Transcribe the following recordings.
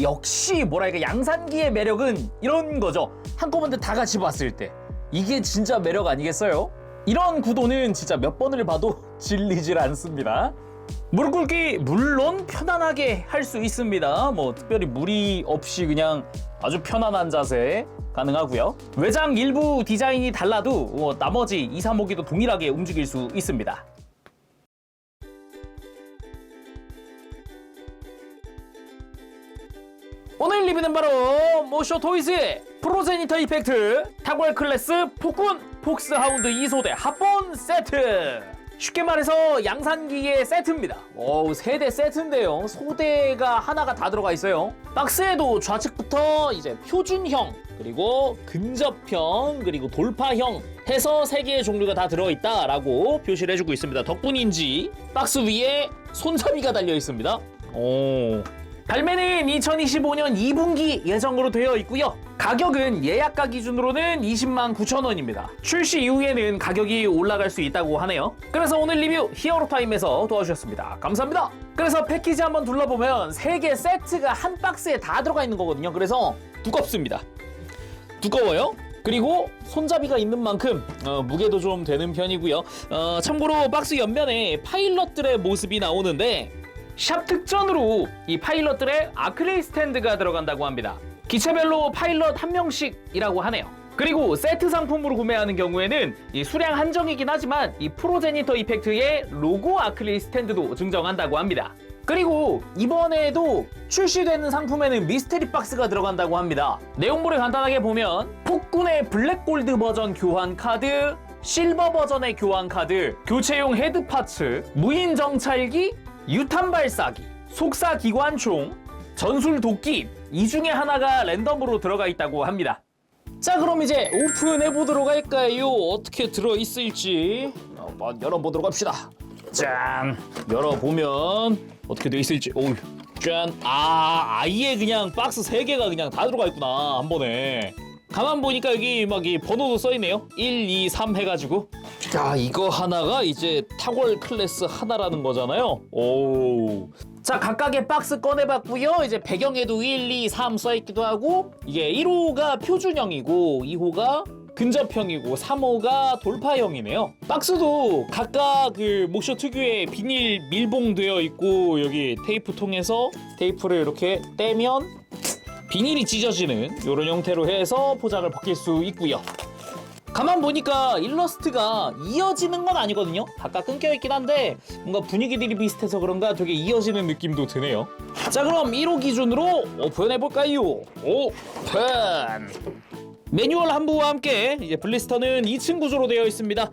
역시 뭐랄까 양산기의 매력은 이런 거죠. 한꺼번에 다 같이 봤을 때 이게 진짜 매력 아니겠어요? 이런 구도는 진짜 몇 번을 봐도 질리질 않습니다. 무릎 꿇기 물론 편안하게 할 수 있습니다. 뭐 특별히 무리 없이 그냥 아주 편안한 자세 가능하고요. 외장 일부 디자인이 달라도 나머지 2, 3호기도 동일하게 움직일 수 있습니다. 오늘 리뷰는 바로 모쇼토이즈의 프로제니터 이펙트 타골 클래스 폭군 폭스하운드 2소대 합본 세트. 쉽게 말해서 양산기의 세트입니다. 세대 세트인데요. 소대가 하나가 다 들어가 있어요. 박스에도 좌측부터 이제 표준형, 그리고 근접형, 그리고 돌파형 해서 3개의 종류가 다 들어있다라고 표시를 해주고 있습니다. 덕분인지 박스 위에 손잡이가 달려 있습니다. 발매는 2025년 2분기 예정으로 되어 있고요. 가격은 예약가 기준으로는 20만 9천 원입니다. 출시 이후에는 가격이 올라갈 수 있다고 하네요. 그래서 오늘 리뷰 히어로타임에서 도와주셨습니다. 감사합니다. 그래서 패키지 한번 둘러보면 3개 세트가 한 박스에 다 들어가 있는 거거든요. 그래서 두껍습니다. 두꺼워요. 그리고 손잡이가 있는 만큼 무게도 좀 되는 편이고요. 참고로 박스 옆면에 파일럿들의 모습이 나오는데 샵 특전으로 이 파일럿들의 아크릴 스탠드가 들어간다고 합니다. 기체별로 파일럿 한 명씩이라고 하네요. 그리고 세트 상품으로 구매하는 경우에는 이 수량 한정이긴 하지만 이 프로제니터 이펙트의 로고 아크릴 스탠드도 증정한다고 합니다. 그리고 이번에도 출시되는 상품에는 미스테리 박스가 들어간다고 합니다. 내용물을 간단하게 보면 폭군의 블랙골드 버전 교환 카드, 실버 버전의 교환 카드, 교체용 헤드 파츠, 무인 정찰기, 유탄 발사기, 속사 기관총, 전술 도끼 이 중에 하나가 랜덤으로 들어가 있다고 합니다. 자, 그럼 이제 오픈해 보도록 할까요? 어떻게 들어있을지 한번 열어보도록 합시다. 짠! 열어보면 어떻게 돼 있을지. 오우, 짠! 아예 그냥 박스 3개가 그냥 다 들어가 있구나, 한 번에. 가만 보니까 여기 막 이 번호도 써있네요. 1, 2, 3 해가지고. 자, 이거 하나가 이제 타골 클래스 하나라는 거잖아요. 오. 자, 각각의 박스 꺼내봤고요. 이제 배경에도 1, 2, 3 써있기도 하고, 이게 1호가 표준형이고 2호가 근접형이고 3호가 돌파형이네요. 박스도 각각 그 모쇼 특유의 비닐 밀봉되어 있고, 여기 테이프 통해서 테이프를 이렇게 떼면 비닐이 찢어지는 이런 형태로 해서 포장을 벗길 수 있고요. 가만 보니까 일러스트가 이어지는 건 아니거든요. 각각 끊겨있긴 한데 뭔가 분위기들이 비슷해서 그런가 되게 이어지는 느낌도 드네요. 자, 그럼 1호 기준으로 오픈해볼까요? 오픈! 매뉴얼 한부와 함께 이제 블리스터는 2층 구조로 되어 있습니다.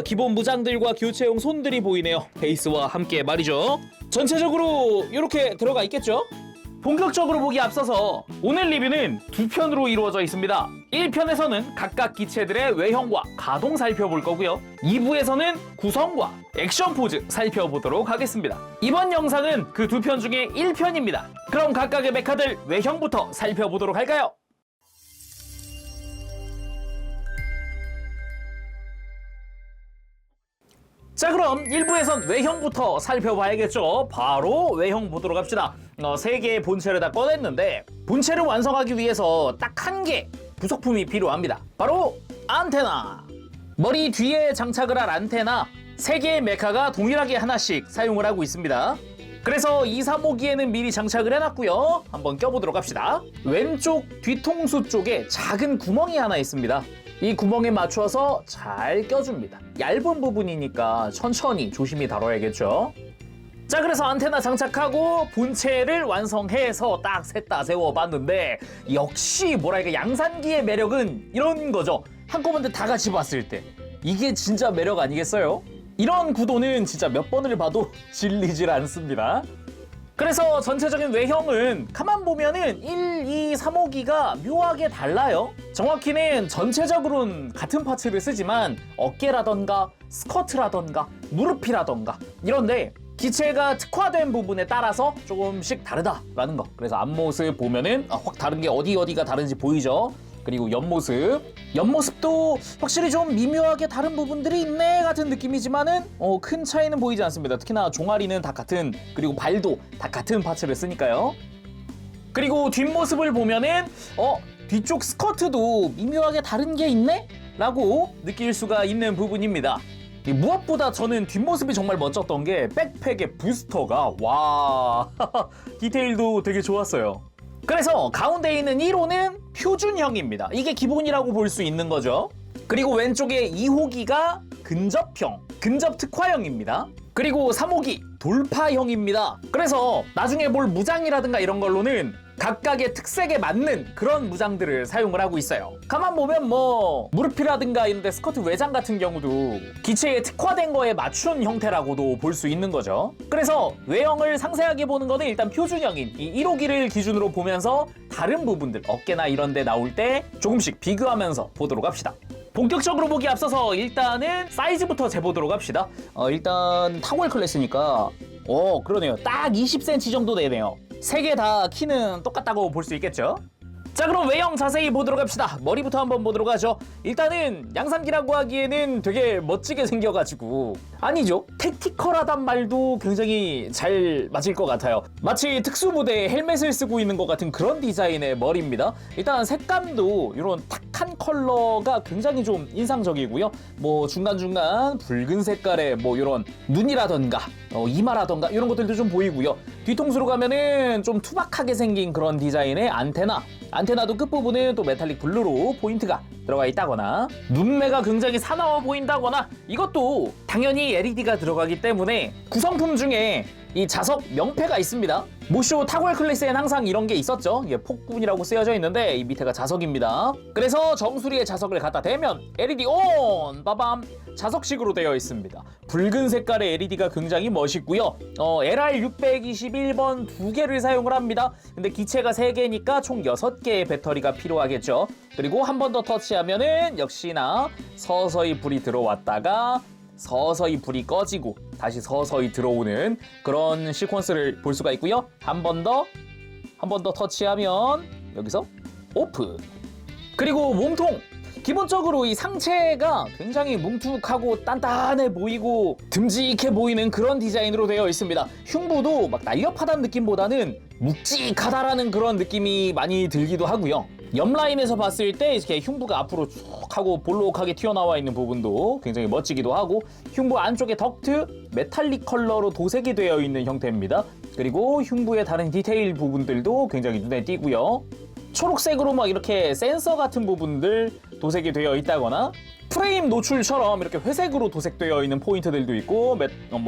기본 무장들과 교체용 손들이 보이네요. 베이스와 함께 말이죠. 전체적으로 이렇게 들어가 있겠죠? 본격적으로 보기 앞서서 오늘 리뷰는 2편으로 이루어져 있습니다. 1편에서는 각각 기체들의 외형과 가동 살펴볼 거고요. 2부에서는 구성과 액션 포즈 살펴보도록 하겠습니다. 이번 영상은 그 2편 중에 1편입니다. 그럼 각각의 메카들 외형부터 살펴보도록 할까요? 자, 그럼 1부에선 외형부터 살펴봐야겠죠. 바로 외형 보도록 합시다. 3개의 본체를 다 꺼냈는데 본체를 완성하기 위해서 딱 한 개 부속품이 필요합니다. 바로 안테나. 머리 뒤에 장착을 할 안테나 3개의 메카가 동일하게 하나씩 사용을 하고 있습니다. 그래서 2, 3호기에는 미리 장착을 해놨고요. 한번 껴보도록 합시다. 왼쪽 뒤통수 쪽에 작은 구멍이 하나 있습니다. 이 구멍에 맞춰서 잘 껴줍니다. 얇은 부분이니까 천천히 조심히 다뤄야겠죠. 자, 그래서 안테나 장착하고 본체를 완성해서 딱 셋 다 세워봤는데 역시 뭐랄까 양산기의 매력은 이런 거죠. 한꺼번에 다 같이 봤을 때 이게 진짜 매력 아니겠어요? 이런 구도는 진짜 몇 번을 봐도 질리질 않습니다. 그래서 전체적인 외형은 가만 보면은 1, 2, 3호기가 묘하게 달라요. 정확히는 전체적으로는 같은 파츠를 쓰지만 어깨라던가 스커트라던가 무릎이라던가 이런데 기체가 특화된 부분에 따라서 조금씩 다르다라는 거. 그래서 앞모습 보면은 확 다른 게 어디가 다른지 보이죠? 그리고 옆모습도 확실히 좀 미묘하게 다른 부분들이 있네 같은 느낌이지만은 큰 차이는 보이지 않습니다. 특히나 종아리는 다 같은, 그리고 발도 다 같은 파츠를 쓰니까요. 그리고 뒷모습을 보면은 뒤쪽 스커트도 미묘하게 다른 게 있네? 라고 느낄 수가 있는 부분입니다. 무엇보다 저는 뒷모습이 정말 멋졌던 게 백팩의 부스터가 와 디테일도 되게 좋았어요. 그래서 가운데 있는 1호는 표준형입니다. 이게 기본이라고 볼 수 있는 거죠. 그리고 왼쪽에 2호기가 근접형, 근접 특화형입니다. 그리고 3호기 돌파형입니다. 그래서 나중에 볼 무장이라든가 이런 걸로는 각각의 특색에 맞는 그런 무장들을 사용을 하고 있어요. 가만 보면 뭐 무르피라든가 이런 데 스커트 외장 같은 경우도 기체에 특화된 거에 맞춘 형태라고도 볼 수 있는 거죠. 그래서 외형을 상세하게 보는 거는 일단 표준형인 이 1호기를 기준으로 보면서 다른 부분들 어깨나 이런 데 나올 때 조금씩 비교하면서 보도록 합시다. 본격적으로 보기 앞서서 일단은 사이즈부터 재보도록 합시다. 일단 타월 클래스니까 그러네요. 딱 20cm 정도 되네요. 세 개 다 키는 똑같다고 볼 수 있겠죠? 자, 그럼 외형 자세히 보도록 합시다. 머리부터 한번 보도록 하죠. 일단은 양산기라고 하기에는 되게 멋지게 생겨가지고 아니죠. 택티컬하단 말도 굉장히 잘 맞을 것 같아요. 마치 특수부대에 헬멧을 쓰고 있는 것 같은 그런 디자인의 머리입니다. 일단 색감도 이런 탁한 컬러가 굉장히 좀 인상적이고요. 뭐 중간중간 붉은 색깔의 뭐 이런 눈이라던가 이마라던가 이런 것들도 좀 보이고요. 뒤통수로 가면은 좀 투박하게 생긴 그런 디자인의 안테나도 끝부분은 또 메탈릭 블루로 포인트가 들어가 있다거나 눈매가 굉장히 사나워 보인다거나 이것도 당연히 LED가 들어가기 때문에 구성품 중에 이 자석 명패가 있습니다. 모쇼 타월 클래스엔 항상 이런 게 있었죠. 이게 폭군이라고 쓰여져 있는데 이 밑에가 자석입니다. 그래서 정수리에 자석을 갖다 대면 LED ON! 빠밤! 자석식으로 되어 있습니다. 붉은 색깔의 LED가 굉장히 멋있고요. LR621번 2개를 사용을 합니다. 근데 기체가 3개니까 총 6개의 배터리가 필요하겠죠. 그리고 한 번 더 터치하면은 역시나 서서히 불이 들어왔다가 서서히 불이 꺼지고 다시 서서히 들어오는 그런 시퀀스를 볼 수가 있고요. 한 번 더 터치하면 여기서 오픈. 그리고 몸통. 기본적으로 이 상체가 굉장히 뭉툭하고 단단해 보이고 듬직해 보이는 그런 디자인으로 되어 있습니다. 흉부도 막 날렵하다는 느낌보다는 묵직하다라는 그런 느낌이 많이 들기도 하고요. 옆라인에서 봤을 때 이렇게 흉부가 앞으로 쭉 하고 볼록하게 튀어나와 있는 부분도 굉장히 멋지기도 하고 흉부 안쪽에 덕트 메탈릭 컬러로 도색이 되어 있는 형태입니다. 그리고 흉부의 다른 디테일 부분들도 굉장히 눈에 띄고요. 초록색으로 막 이렇게 센서 같은 부분들 도색이 되어 있다거나 프레임 노출처럼 이렇게 회색으로 도색되어 있는 포인트들도 있고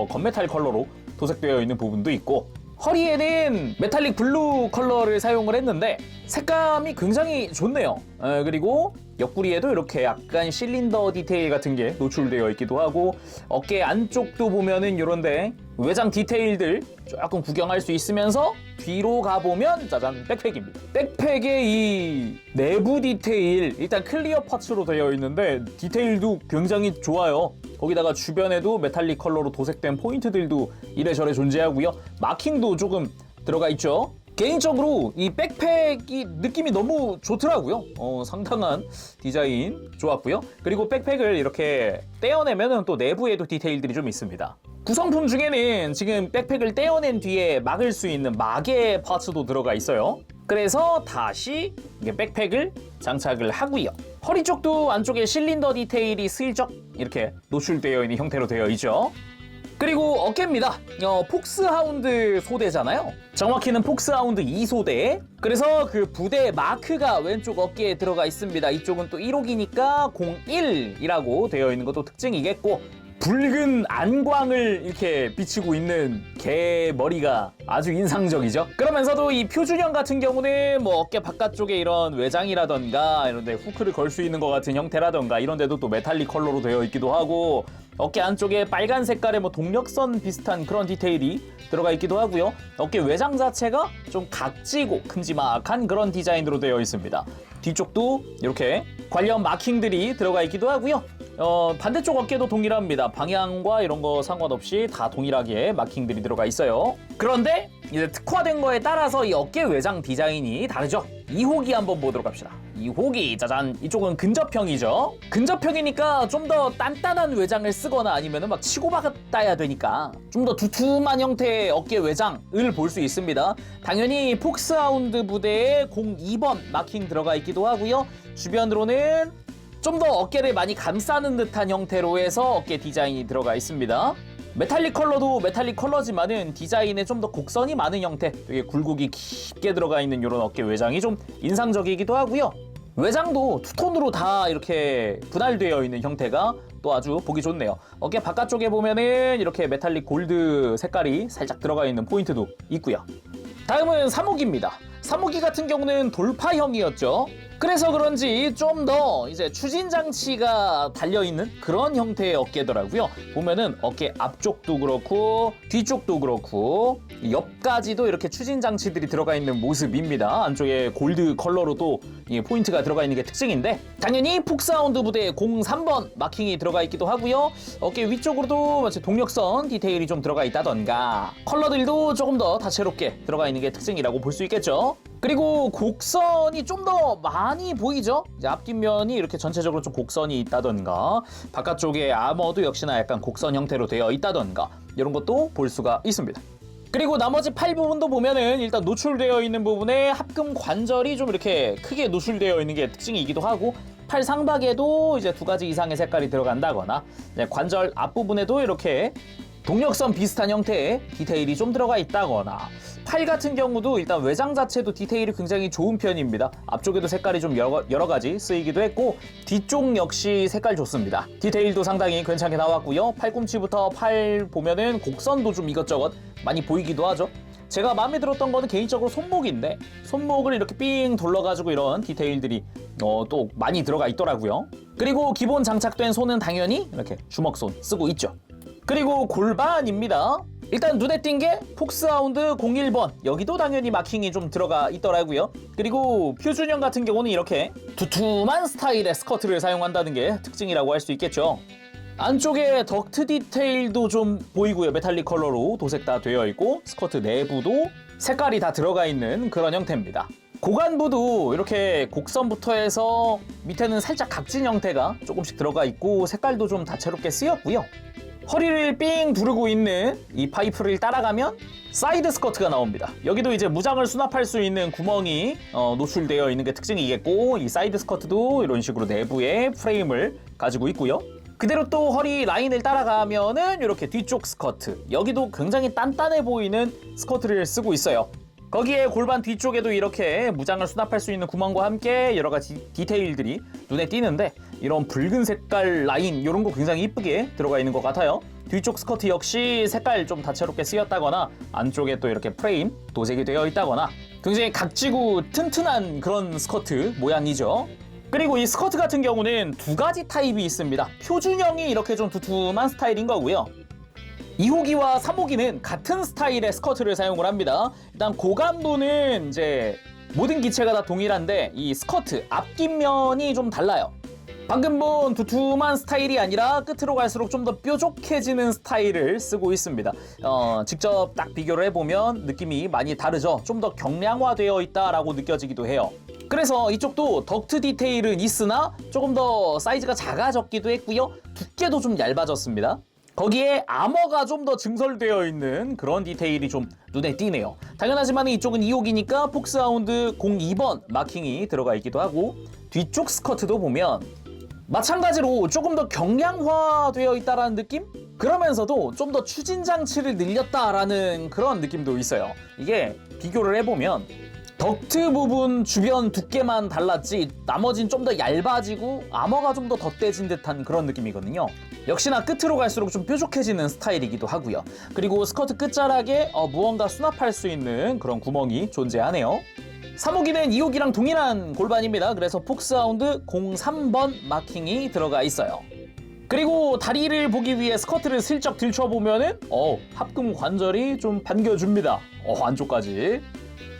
건메탈 컬러로 도색되어 있는 부분도 있고 허리에는 메탈릭 블루 컬러를 사용을 했는데 색감이 굉장히 좋네요. 그리고 옆구리에도 이렇게 약간 실린더 디테일 같은 게 노출되어 있기도 하고 어깨 안쪽도 보면은 이런데 외장 디테일들 조금 구경할 수 있으면서 뒤로 가보면 짜잔 백팩입니다. 백팩의 이 내부 디테일 일단 클리어 파츠로 되어 있는데 디테일도 굉장히 좋아요. 거기다가 주변에도 메탈릭 컬러로 도색된 포인트들도 이래저래 존재하고요. 마킹도 조금 들어가 있죠. 개인적으로 이 백팩이 느낌이 너무 좋더라고요. 상당한 디자인 좋았고요. 그리고 백팩을 이렇게 떼어내면 또 내부에도 디테일들이 좀 있습니다. 구성품 중에는 지금 백팩을 떼어낸 뒤에 막을 수 있는 막의 파츠도 들어가 있어요. 그래서 다시 이게 백팩을 장착을 하고요. 허리 쪽도 안쪽에 실린더 디테일이 슬쩍 이렇게 노출되어 있는 형태로 되어 있죠. 그리고 어깨입니다. 폭스하운드 소대잖아요. 정확히는 폭스하운드 2소대. 그래서 그 부대 마크가 왼쪽 어깨에 들어가 있습니다. 이쪽은 또 1호기니까 01이라고 되어 있는 것도 특징이겠고 붉은 안광을 이렇게 비치고 있는 개 머리가 아주 인상적이죠. 그러면서도 이 표준형 같은 경우는 뭐 어깨 바깥쪽에 이런 외장이라던가 이런 데 후크를 걸 수 있는 것 같은 형태라던가 이런 데도 또 메탈릭 컬러로 되어 있기도 하고 어깨 안쪽에 빨간 색깔의 뭐 동력선 비슷한 그런 디테일이 들어가 있기도 하고요. 어깨 외장 자체가 좀 각지고 큼지막한 그런 디자인으로 되어 있습니다. 뒤쪽도 이렇게 관련 마킹들이 들어가 있기도 하고요. 반대쪽 어깨도 동일합니다. 방향과 이런 거 상관없이 다 동일하게 마킹들이 들어가 있어요. 그런데 이제 특화된 거에 따라서 이 어깨 외장 디자인이 다르죠. 2호기 한번 보도록 합시다. 2호기 짜잔. 이쪽은 근접형이죠. 근접형이니까 좀 더 단단한 외장을 쓰거나 아니면은 막 치고 박아야 되니까 좀 더 두툼한 형태의 어깨 외장을 볼 수 있습니다. 당연히 폭스하운드 부대에 02번 마킹 들어가 있기도 하고요. 주변으로는 좀 더 어깨를 많이 감싸는 듯한 형태로 해서 어깨 디자인이 들어가 있습니다. 메탈릭 컬러도 메탈릭 컬러지만은 디자인에 좀 더 곡선이 많은 형태, 되게 굴곡이 깊게 들어가 있는 이런 어깨 외장이 좀 인상적이기도 하고요. 외장도 투톤으로 다 이렇게 분할되어 있는 형태가 또 아주 보기 좋네요. 어깨 바깥쪽에 보면은 이렇게 메탈릭 골드 색깔이 살짝 들어가 있는 포인트도 있고요. 다음은 3호기입니다. 3호기 같은 경우는 돌파형이었죠. 그래서 그런지 좀 더 이제 추진 장치가 달려있는 그런 형태의 어깨더라고요. 보면은 어깨 앞쪽도 그렇고 뒤쪽도 그렇고 옆까지도 이렇게 추진 장치들이 들어가 있는 모습입니다. 안쪽에 골드 컬러로도 포인트가 들어가 있는 게 특징인데, 당연히 폭스하운드 부대에 03번 마킹이 들어가 있기도 하고요. 어깨 위쪽으로도 마치 동력선 디테일이 좀 들어가 있다던가 컬러들도 조금 더 다채롭게 들어가 있는 게 특징이라고 볼 수 있겠죠. 그리고 곡선이 좀 더 많이 보이죠? 이제 앞뒷면이 이렇게 전체적으로 좀 곡선이 있다던가 바깥쪽에 아머도 역시나 약간 곡선 형태로 되어 있다던가 이런 것도 볼 수가 있습니다. 그리고 나머지 팔 부분도 보면은 일단 노출되어 있는 부분에 합금 관절이 좀 이렇게 크게 노출되어 있는 게 특징이기도 하고, 팔 상박에도 이제 2가지 이상의 색깔이 들어간다거나 관절 앞부분에도 이렇게 동력선 비슷한 형태의 디테일이 좀 들어가 있다거나, 팔 같은 경우도 일단 외장 자체도 디테일이 굉장히 좋은 편입니다. 앞쪽에도 색깔이 좀 여러 가지 쓰이기도 했고, 뒤쪽 역시 색깔 좋습니다. 디테일도 상당히 괜찮게 나왔고요. 팔꿈치부터 팔 보면은 곡선도 좀 이것저것 많이 보이기도 하죠. 제가 마음에 들었던 거는 개인적으로 손목인데, 손목을 이렇게 삥 둘러가지고 이런 디테일들이 또 많이 들어가 있더라고요. 그리고 기본 장착된 손은 당연히 이렇게 주먹손 쓰고 있죠. 그리고 골반입니다. 일단 눈에 띈 게 폭스하운드 01번, 여기도 당연히 마킹이 좀 들어가 있더라고요. 그리고 표준형 같은 경우는 이렇게 두툼한 스타일의 스커트를 사용한다는 게 특징이라고 할 수 있겠죠. 안쪽에 덕트 디테일도 좀 보이고요. 메탈릭 컬러로 도색 다 되어 있고, 스커트 내부도 색깔이 다 들어가 있는 그런 형태입니다. 고관부도 이렇게 곡선부터 해서 밑에는 살짝 각진 형태가 조금씩 들어가 있고, 색깔도 좀 다채롭게 쓰였고요. 허리를 삥 두르고 있는 이 파이프를 따라가면 사이드 스커트가 나옵니다. 여기도 이제 무장을 수납할 수 있는 구멍이 노출되어 있는 게 특징이겠고, 이 사이드 스커트도 이런 식으로 내부에 프레임을 가지고 있고요. 그대로 또 허리 라인을 따라가면은 이렇게 뒤쪽 스커트, 여기도 굉장히 단단해 보이는 스커트를 쓰고 있어요. 거기에 골반 뒤쪽에도 이렇게 무장을 수납할 수 있는 구멍과 함께 여러 가지 디테일들이 눈에 띄는데, 이런 붉은 색깔 라인 이런 거 굉장히 이쁘게 들어가 있는 것 같아요. 뒤쪽 스커트 역시 색깔 좀 다채롭게 쓰였다거나, 안쪽에 또 이렇게 프레임 도색이 되어 있다거나 굉장히 각지고 튼튼한 그런 스커트 모양이죠. 그리고 이 스커트 같은 경우는 2가지 타입이 있습니다. 표준형이 이렇게 좀 두툼한 스타일인 거고요. 2호기와 3호기는 같은 스타일의 스커트를 사용을 합니다. 일단 고관부는 이제 모든 기체가 다 동일한데, 이 스커트 앞뒷면이 좀 달라요. 방금 본 두툼한 스타일이 아니라 끝으로 갈수록 좀 더 뾰족해지는 스타일을 쓰고 있습니다. 직접 딱 비교를 해보면 느낌이 많이 다르죠. 좀 더 경량화되어 있다라고 느껴지기도 해요. 그래서 이쪽도 덕트 디테일은 있으나 조금 더 사이즈가 작아졌기도 했고요. 두께도 좀 얇아졌습니다. 거기에 아머가 좀 더 증설되어 있는 그런 디테일이 좀 눈에 띄네요. 당연하지만 이쪽은 2호기니까 폭스하운드 02번 마킹이 들어가 있기도 하고, 뒤쪽 스커트도 보면 마찬가지로 조금 더 경량화되어 있다라는 느낌? 그러면서도 좀 더 추진 장치를 늘렸다라는 그런 느낌도 있어요. 이게 비교를 해보면 덕트 부분 주변 두께만 달랐지 나머진 좀 더 얇아지고 아머가 좀 더 덧대진 듯한 그런 느낌이거든요. 역시나 끝으로 갈수록 좀 뾰족해지는 스타일이기도 하고요. 그리고 스커트 끝자락에 무언가 수납할 수 있는 그런 구멍이 존재하네요. 3호기는 2호기랑 동일한 골반입니다. 그래서 폭스하운드 03번 마킹이 들어가 있어요. 그리고 다리를 보기 위해 스커트를 슬쩍 들춰보면은 합금 관절이 좀 반겨줍니다. 안쪽까지.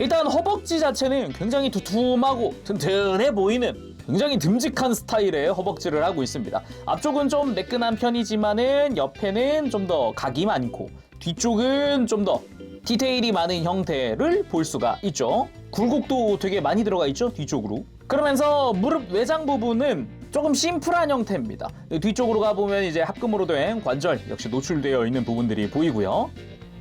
일단 허벅지 자체는 굉장히 두툼하고 튼튼해 보이는 굉장히 듬직한 스타일의 허벅지를 하고 있습니다. 앞쪽은 좀 매끈한 편이지만은 옆에는 좀 더 각이 많고, 뒤쪽은 좀 더 디테일이 많은 형태를 볼 수가 있죠. 굴곡도 되게 많이 들어가 있죠, 뒤쪽으로. 그러면서 무릎 외장 부분은 조금 심플한 형태입니다. 뒤쪽으로 가보면 이제 합금으로 된 관절 역시 노출되어 있는 부분들이 보이고요.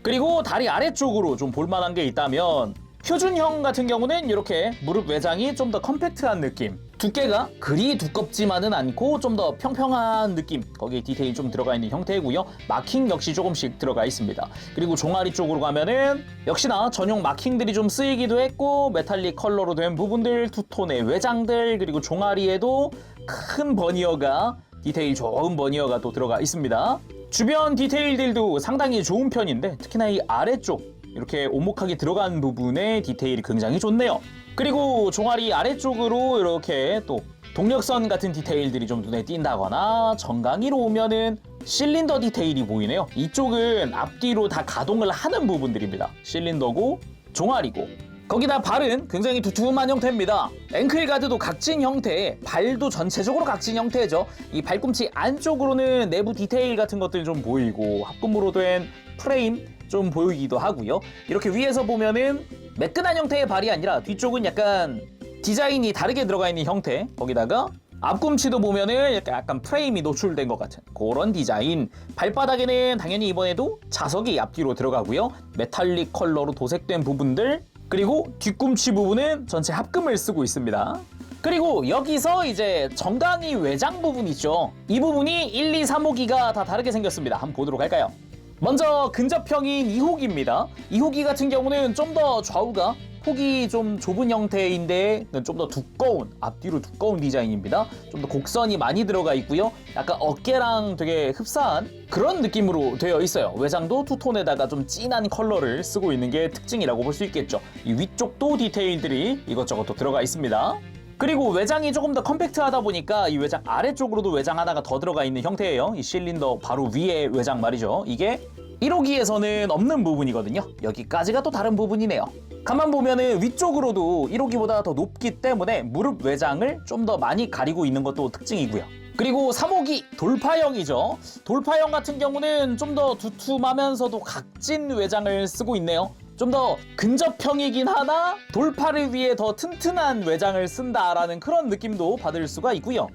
그리고 다리 아래쪽으로 좀 볼만한 게 있다면 표준형 같은 경우는 이렇게 무릎 외장이 좀 더 컴팩트한 느낌, 두께가 그리 두껍지만은 않고 좀 더 평평한 느낌, 거기에 디테일이 좀 들어가 있는 형태이고요. 마킹 역시 조금씩 들어가 있습니다. 그리고 종아리 쪽으로 가면은 역시나 전용 마킹들이 좀 쓰이기도 했고, 메탈릭 컬러로 된 부분들, 투톤의 외장들, 그리고 종아리에도 큰 버니어가, 디테일 좋은 버니어가 또 들어가 있습니다. 주변 디테일들도 상당히 좋은 편인데 특히나 이 아래쪽 이렇게 오목하게 들어간 부분의 디테일이 굉장히 좋네요. 그리고 종아리 아래쪽으로 이렇게 또 동력선 같은 디테일들이 좀 눈에 띈다거나, 정강이로 오면은 실린더 디테일이 보이네요. 이쪽은 앞뒤로 다 가동을 하는 부분들입니다. 실린더고 종아리고, 거기다 발은 굉장히 두툼한 형태입니다. 앵클 가드도 각진 형태, 발도 전체적으로 각진 형태죠. 이 발꿈치 안쪽으로는 내부 디테일 같은 것들 좀 보이고, 합금으로 된 프레임 좀 보이기도 하고요. 이렇게 위에서 보면은 매끈한 형태의 발이 아니라 뒤쪽은 약간 디자인이 다르게 들어가 있는 형태, 거기다가 앞꿈치도 보면은 약간 프레임이 노출된 것 같은 그런 디자인. 발바닥에는 당연히 이번에도 자석이 앞뒤로 들어가고요. 메탈릭 컬러로 도색된 부분들, 그리고 뒤꿈치 부분은 전체 합금을 쓰고 있습니다. 그리고 여기서 이제 정강이 외장 부분 있죠. 이 부분이 1, 2, 3호기가 다 다르게 생겼습니다. 한번 보도록 할까요? 먼저 근접형인 2호기입니다. 2호기 같은 경우는 좀 더 좌우가 폭이 좀 좁은 형태인데 좀 더 두꺼운, 앞뒤로 두꺼운 디자인입니다. 좀 더 곡선이 많이 들어가 있고요. 약간 어깨랑 되게 흡사한 그런 느낌으로 되어 있어요. 외장도 투톤에다가 좀 진한 컬러를 쓰고 있는 게 특징이라고 볼 수 있겠죠. 이 위쪽도 디테일들이 이것저것 또 들어가 있습니다. 그리고 외장이 조금 더 컴팩트하다 보니까 이 외장 아래쪽으로도 외장 하나가 더 들어가 있는 형태예요. 이 실린더 바로 위에 외장 말이죠. 이게 1호기에서는 없는 부분이거든요. 여기까지가 또 다른 부분이네요. 가만 보면은 위쪽으로도 1호기보다 더 높기 때문에 무릎 외장을 좀 더 많이 가리고 있는 것도 특징이고요. 그리고 3호기 돌파형이죠. 돌파형 같은 경우는 좀 더 두툼하면서도 각진 외장을 쓰고 있네요. 좀 더 근접형이긴 하나 돌파를 위해 더 튼튼한 외장을 쓴다라는 그런 느낌도 받을 수가 있고요.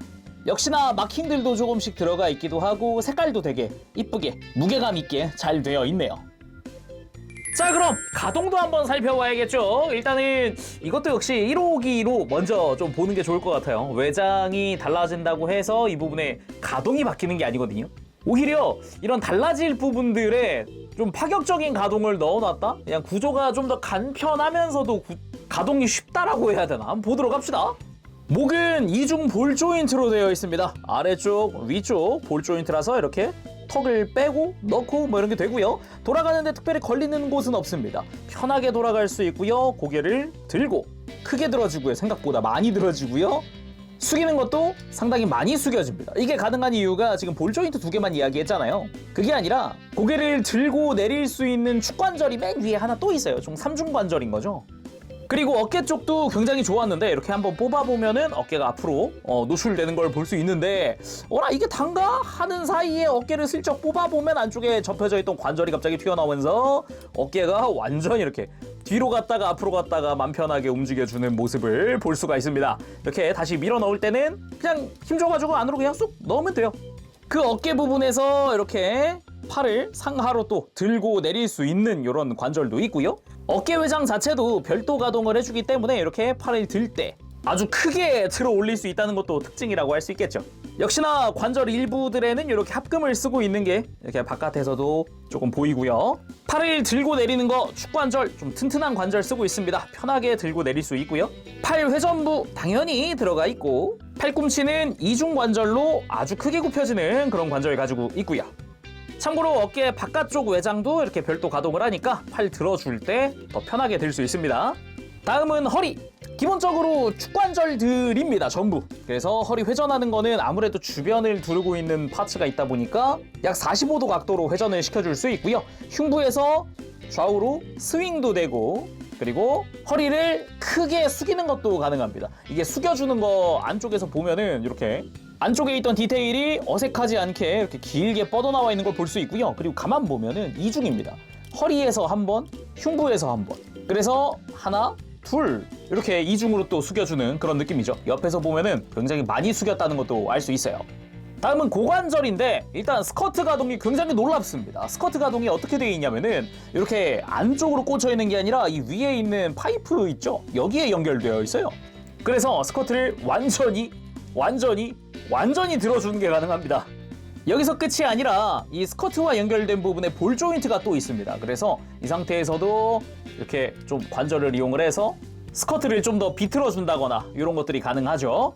역시나 마킹들도 조금씩 들어가 있기도 하고 색깔도 되게 이쁘게 무게감 있게 잘 되어 있네요. 자, 그럼 가동도 한번 살펴봐야겠죠. 일단은 이것도 역시 1호기로 먼저 좀 보는 게 좋을 것 같아요. 외장이 달라진다고 해서 이 부분에 가동이 바뀌는 게 아니거든요. 오히려 이런 달라질 부분들에 좀 파격적인 가동을 넣어놨다? 그냥 구조가 좀 더 간편하면서도 가동이 쉽다라고 해야 되나? 한번 보도록 합시다. 목은 이중 볼 조인트로 되어 있습니다. 아래쪽, 위쪽 볼 조인트라서 이렇게 턱을 빼고 넣고 뭐 이런 게 되고요. 돌아가는데 특별히 걸리는 곳은 없습니다. 편하게 돌아갈 수 있고요. 고개를 들고 크게 들어주고요. 생각보다 많이 들어주고요. 숙이는 것도 상당히 많이 숙여집니다. 이게 가능한 이유가 지금 볼 조인트 2개만 이야기했잖아요. 그게 아니라 고개를 들고 내릴 수 있는 축관절이 맨 위에 하나 또 있어요. 총 3중관절인 거죠. 그리고 어깨 쪽도 굉장히 좋았는데 이렇게 한번 뽑아보면은 어깨가 앞으로 노출되는 걸 볼 수 있는데 어라 이게 단가 하는 사이에 어깨를 슬쩍 뽑아보면 안쪽에 접혀져 있던 관절이 갑자기 튀어나오면서 어깨가 완전히 이렇게 뒤로 갔다가 앞으로 갔다가 맘 편하게 움직여주는 모습을 볼 수가 있습니다. 이렇게 다시 밀어 넣을 때는 그냥 힘줘가지고 안으로 그냥 쑥 넣으면 돼요. 그 어깨 부분에서 이렇게 팔을 상하로 또 들고 내릴 수 있는 이런 관절도 있고요. 어깨 외장 자체도 별도 가동을 해주기 때문에 이렇게 팔을 들 때 아주 크게 들어 올릴 수 있다는 것도 특징이라고 할 수 있겠죠. 역시나 관절 일부들에는 이렇게 합금을 쓰고 있는 게 이렇게 바깥에서도 조금 보이고요. 팔을 들고 내리는 거 축관절 좀 튼튼한 관절 쓰고 있습니다. 편하게 들고 내릴 수 있고요. 팔 회전부 당연히 들어가 있고 팔꿈치는 이중 관절로 아주 크게 굽혀지는 그런 관절을 가지고 있고요. 참고로 어깨 바깥쪽 외장도 이렇게 별도 가동을 하니까 팔 들어줄 때 더 편하게 들 수 있습니다. 다음은 허리. 기본적으로 축관절들입니다. 전부. 그래서 허리 회전하는 거는 아무래도 주변을 두르고 있는 파츠가 있다 보니까 약 45도 각도로 회전을 시켜줄 수 있고요. 흉부에서 좌우로 스윙도 되고 그리고 허리를 크게 숙이는 것도 가능합니다. 이게 숙여주는 거 안쪽에서 보면은 이렇게 안쪽에 있던 디테일이 어색하지 않게 이렇게 길게 뻗어나와 있는 걸 볼 수 있고요. 그리고 가만 보면은 이중입니다. 허리에서 한 번, 흉부에서 한 번. 그래서 하나, 둘 이렇게 이중으로 또 숙여주는 그런 느낌이죠. 옆에서 보면은 굉장히 많이 숙였다는 것도 알 수 있어요. 다음은 고관절인데 일단 스커트 가동이 굉장히 놀랍습니다. 스커트 가동이 어떻게 되어 있냐면은 이렇게 안쪽으로 꽂혀 있는 게 아니라 이 위에 있는 파이프 있죠? 여기에 연결되어 있어요. 그래서 스커트를 완전히 들어주는 게 가능합니다. 여기서 끝이 아니라 이 스커트와 연결된 부분에 볼 조인트가 또 있습니다. 그래서 이 상태에서도 이렇게 좀 관절을 이용을 해서 스커트를 좀 더 비틀어 준다거나 이런 것들이 가능하죠.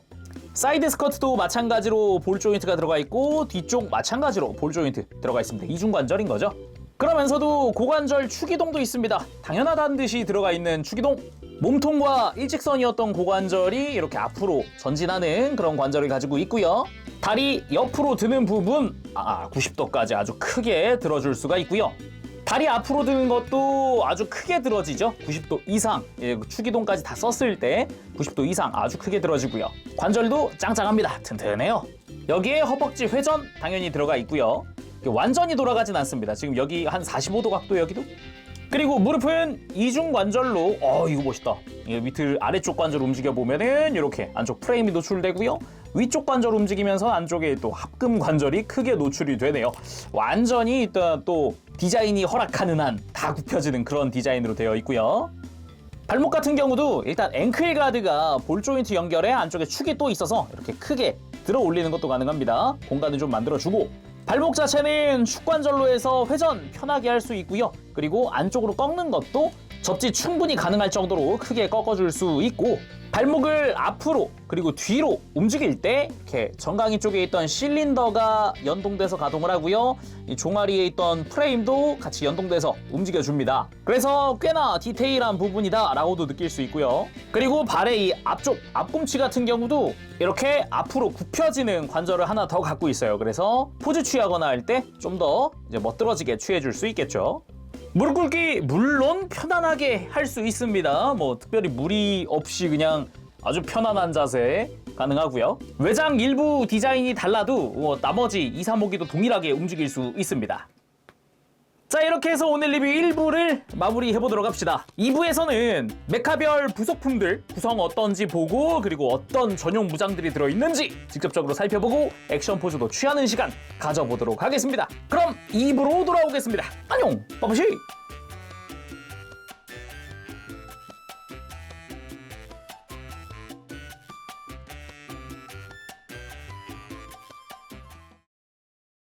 사이드 스커트도 마찬가지로 볼 조인트가 들어가 있고 뒤쪽 마찬가지로 볼 조인트 들어가 있습니다. 이중관절인 거죠. 그러면서도 고관절 축이동도 있습니다. 당연하다는 듯이 들어가 있는 축이동. 몸통과 일직선이었던 고관절이 이렇게 앞으로 전진하는 그런 관절을 가지고 있고요. 다리 옆으로 드는 부분 90도까지 아주 크게 들어줄 수가 있고요. 다리 앞으로 드는 것도 아주 크게 들어지죠. 90도 이상, 축이동까지 다 썼을 때 90도 이상 아주 크게 들어지고요. 관절도 짱짱합니다. 튼튼해요. 여기에 허벅지 회전 당연히 들어가 있고요. 완전히 돌아가진 않습니다. 지금 여기 한 45도 각도 여기도. 그리고 무릎은 이중 관절로 이거 멋있다. 밑을 아래쪽 관절 움직여 보면은 이렇게 안쪽 프레임이 노출되고요. 위쪽 관절 움직이면서 안쪽에 또 합금 관절이 크게 노출이 되네요. 완전히 일단 또 디자인이 허락하는 한 다 굽혀지는 그런 디자인으로 되어 있고요. 발목 같은 경우도 일단 앵클 가드가 볼 조인트 연결에 안쪽에 축이 또 있어서 이렇게 크게 들어 올리는 것도 가능합니다. 공간을 좀 만들어주고 발목 자체는 축관절로 해서 회전 편하게 할 수 있고요. 그리고 안쪽으로 꺾는 것도 접지 충분히 가능할 정도로 크게 꺾어줄 수 있고 발목을 앞으로 그리고 뒤로 움직일 때 이렇게 정강이 쪽에 있던 실린더가 연동돼서 가동을 하고요. 이 종아리에 있던 프레임도 같이 연동돼서 움직여줍니다. 그래서 꽤나 디테일한 부분이다 라고도 느낄 수 있고요. 그리고 발의 이 앞쪽 앞꿈치 같은 경우도 이렇게 앞으로 굽혀지는 관절을 하나 더 갖고 있어요. 그래서 포즈 취하거나 할 때 좀 더 멋들어지게 취해줄 수 있겠죠. 무릎 꿇기 물론 편안하게 할 수 있습니다. 특별히 무리 없이 그냥 아주 편안한 자세 가능하고요. 외장 일부 디자인이 달라도 나머지 2, 3호기도 동일하게 움직일 수 있습니다. 자, 이렇게 해서 오늘 리뷰 1부를 마무리해보도록 합시다. 2부에서는 메카별 부속품들 구성 어떤지 보고 그리고 어떤 전용 무장들이 들어있는지 직접적으로 살펴보고 액션 포즈도 취하는 시간 가져보도록 하겠습니다. 그럼 2부로 돌아오겠습니다. 안녕! 빠바시!